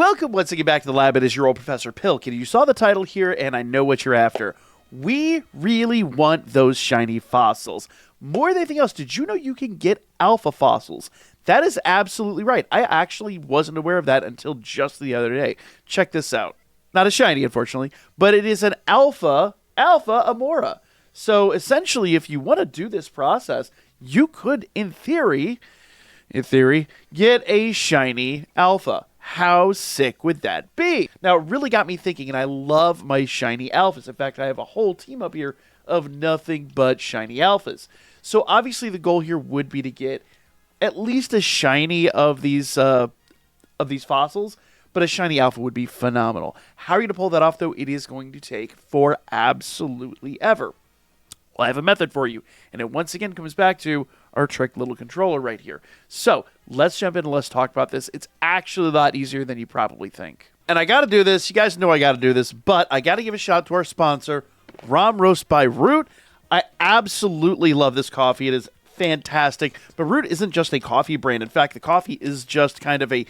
Welcome once again back to the lab. It is your old Professor Pilk, and you saw the title here, and I know what you're after. We really want those shiny fossils. More than anything else, did you know you can get alpha fossils? That is absolutely right. I actually wasn't aware of that until just the other day. Check this out. Not a shiny, unfortunately, but it is an alpha Amora. So essentially, if you want to do this process, you could, in theory, get a shiny alpha. How sick would that be? Now, it really got me thinking, and I love my shiny alphas. In fact, I have a whole team up here of nothing but shiny alphas. So obviously the goal here would be to get at least a shiny of these fossils, but a shiny alpha would be phenomenal. How are you going to pull that off, though? It is going to take for absolutely ever. Well, I have a method for you, and it once again comes back to our trick little controller right here. So let's jump in and let's talk about this. It's actually a lot easier than you probably think. And I got to do this. You guys know I got to do this, but I got to give a shout out to our sponsor, Rom Roast by Root. I absolutely love this coffee. It is fantastic. But Root isn't just a coffee brand. In fact, the coffee is just kind of a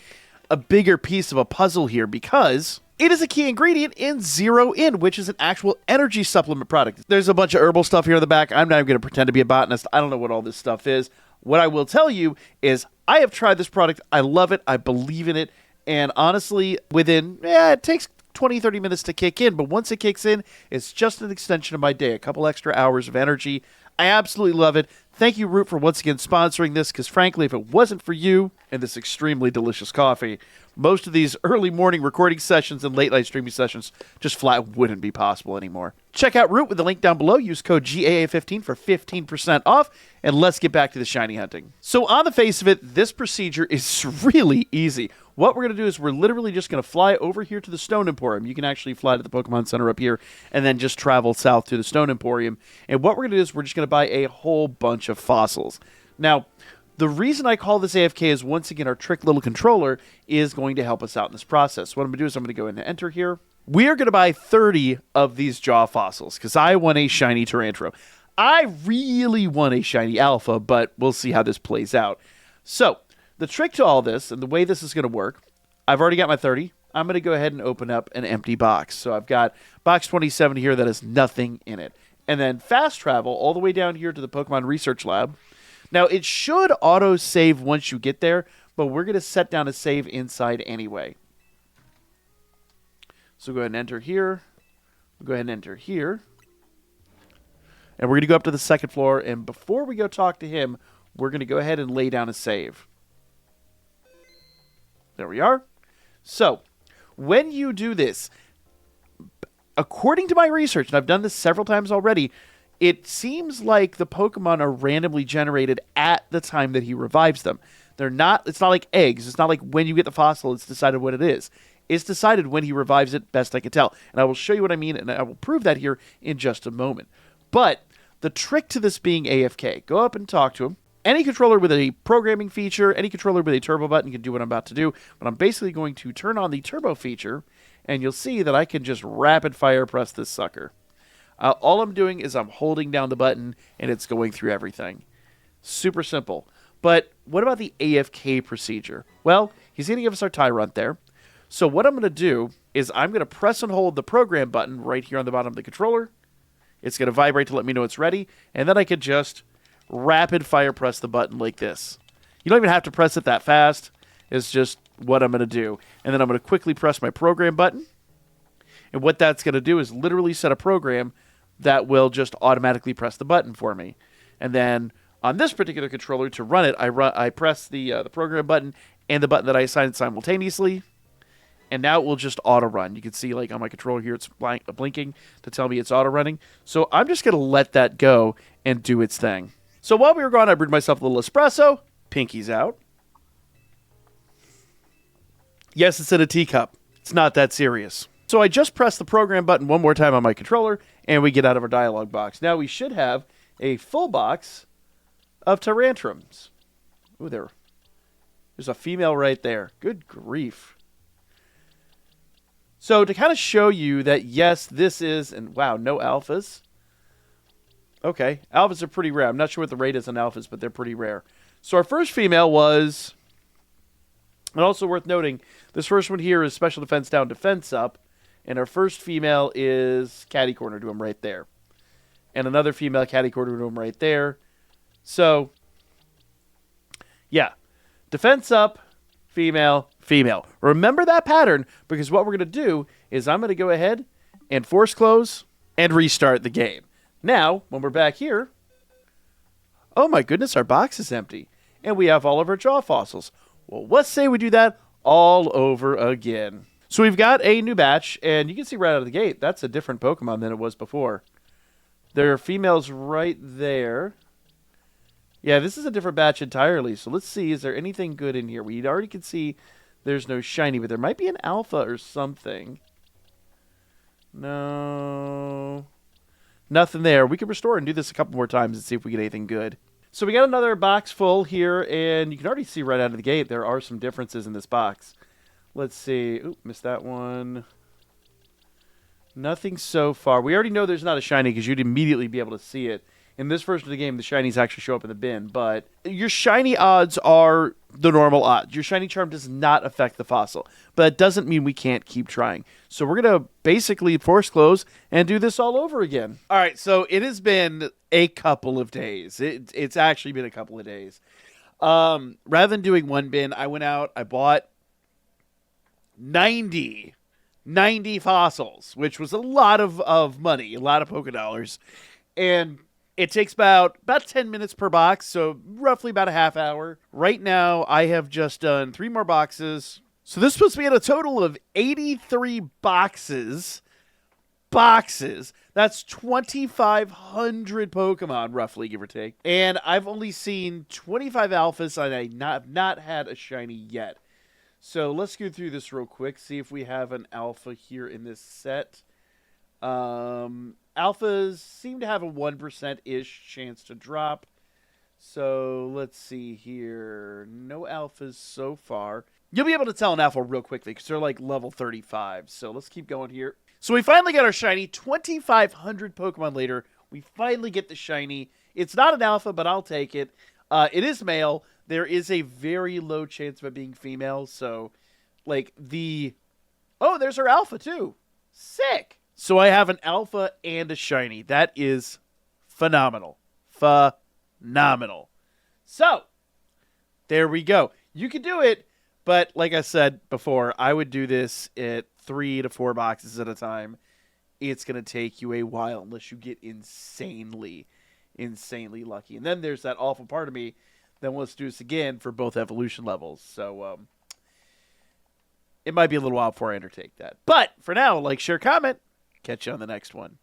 bigger piece of a puzzle here because it is a key ingredient in Zero In, which is an actual energy supplement product. There's a bunch of herbal stuff here in the back. I'm not even going to pretend to be a botanist. I don't know what all this stuff is. What I will tell you is I have tried this product. I love it. I believe in it. And honestly, it takes 20, 30 minutes to kick in. But once it kicks in, it's just an extension of my day. A couple extra hours of energy. I absolutely love it. Thank you, Root, for once again sponsoring this, because frankly, if it wasn't for you and this extremely delicious coffee, most of these early morning recording sessions and late night streaming sessions just flat wouldn't be possible anymore. Check out Root with the link down below. Use code GAA15 for 15% off, and let's get back to the shiny hunting. So on the face of it, this procedure is really easy. What we're going to do is we're literally just going to fly over here to the Stone Emporium. You can actually fly to the Pokemon Center up here and then just travel south to the Stone Emporium. And what we're going to do is we're just going to buy a whole bunch of fossils. Now, the reason I call this AFK is, once again, our trick little controller is going to help us out in this process. What I'm going to do is I'm going to go ahead and enter here. We are going to buy 30 of these jaw fossils because I want a shiny Tyrantrum. I really want a shiny alpha, but we'll see how this plays out. So, the trick to all this, and the way this is going to work, I've already got my 30. I'm going to go ahead and open up an empty box. So I've got box 27 here that has nothing in it. And then fast travel all the way down here to the Pokemon Research Lab. Now, it should auto-save once you get there, but we're going to set down a save inside anyway. So go ahead and enter here. We'll go ahead and enter here. And we're going to go up to the second floor, and before we go talk to him, we're going to go ahead and lay down a save. There we are. So, when you do this, according to my research, and I've done this several times already, it seems like the Pokemon are randomly generated at the time that he revives them. It's not like eggs. It's not like when you get the fossil, it's decided what it is. It's decided when he revives it, best I can tell. And I will show you what I mean, and I will prove that here in just a moment. But the trick to this being AFK, go up and talk to him. Any controller with a programming feature, any controller with a turbo button can do what I'm about to do, but I'm basically going to turn on the turbo feature, and you'll see that I can just rapid fire press this sucker. All I'm doing is I'm holding down the button, and it's going through everything. Super simple. But what about the AFK procedure? Well, he's going to give us our TYRUNT there. So what I'm going to do is I'm going to press and hold the program button right here on the bottom of the controller. It's going to vibrate to let me know it's ready, and then I can just rapid fire press the button like this. You don't even have to press it that fast. It's just what I'm going to do. And then I'm going to quickly press my program button. And what that's going to do is literally set a program that will just automatically press the button for me. And then on this particular controller, to run it, I press the program button and the button that I assigned simultaneously. And now it will just auto-run. You can see, like, on my controller here, it's blinking to tell me it's auto-running. So I'm just going to let that go and do its thing. So while we were gone, I brewed myself a little espresso. Pinky's out. Yes, it's in a teacup. It's not that serious. So I just pressed the program button one more time on my controller, and we get out of our dialog box. Now we should have a full box of Tyrantrums. Ooh, there's a female right there. Good grief. So to kind of show you that, yes, this is, and wow, no alphas. Okay, alphas are pretty rare. I'm not sure what the rate is on alphas, but they're pretty rare. So our first female was And also worth noting, this first one here is special defense down, defense up. And our first female is catty corner to him right there. And another female catty corner to him right there. So, yeah. Defense up, female, female. Remember that pattern, because what we're going to do is I'm going to go ahead and force close and restart the game. Now, when we're back here, oh my goodness, our box is empty. And we have all of our jaw fossils. Well, let's say we do that all over again. So we've got a new batch, and you can see right out of the gate, that's a different Pokemon than it was before. There are females right there. Yeah, this is a different batch entirely. So let's see, is there anything good in here? We already can see there's no shiny, but there might be an alpha or something. No. Nothing there. We can restore and do this a couple more times and see if we get anything good. So we got another box full here, and you can already see right out of the gate there are some differences in this box. Let's see. Oop, missed that one. Nothing so far. We already know there's not a shiny because you'd immediately be able to see it. In this version of the game, the shinies actually show up in the bin, but your shiny odds are the normal odds. Your shiny charm does not affect the fossil, but it doesn't mean we can't keep trying. So we're going to basically force close and do this all over again. All right, so it has been a couple of days. It's actually been a couple of days. Rather than doing one bin, I went out, I bought 90 fossils, which was a lot of money, a lot of Poké Dollars. And it takes about 10 minutes per box, so roughly about a half hour. Right now, I have just done 3 more boxes. So this is supposed to be at a total of 83 boxes. That's 2,500 Pokemon, roughly, give or take. And I've only seen 25 alphas, and I've not had a shiny yet. So let's go through this real quick, see if we have an alpha here in this set. Alphas seem to have a 1%-ish chance to drop. So let's see here. No alphas so far. You'll be able to tell an alpha real quickly because they're like level 35. So let's keep going here. So we finally got our shiny. 2,500 Pokemon later, we finally get the shiny. It's not an alpha, but I'll take it. It is male. There is a very low chance of it being female. So, like oh, there's our alpha too. Sick. So I have an alpha and a shiny. That is phenomenal. Phenomenal. So, there we go. You can do it, but like I said before, I would do this at 3 to 4 boxes at a time. It's going to take you a while unless you get insanely lucky. And then there's that awful part of me that wants to do this again for both evolution levels. So, it might be a little while before I undertake that. But for now, like, share, comment. Catch you on the next one.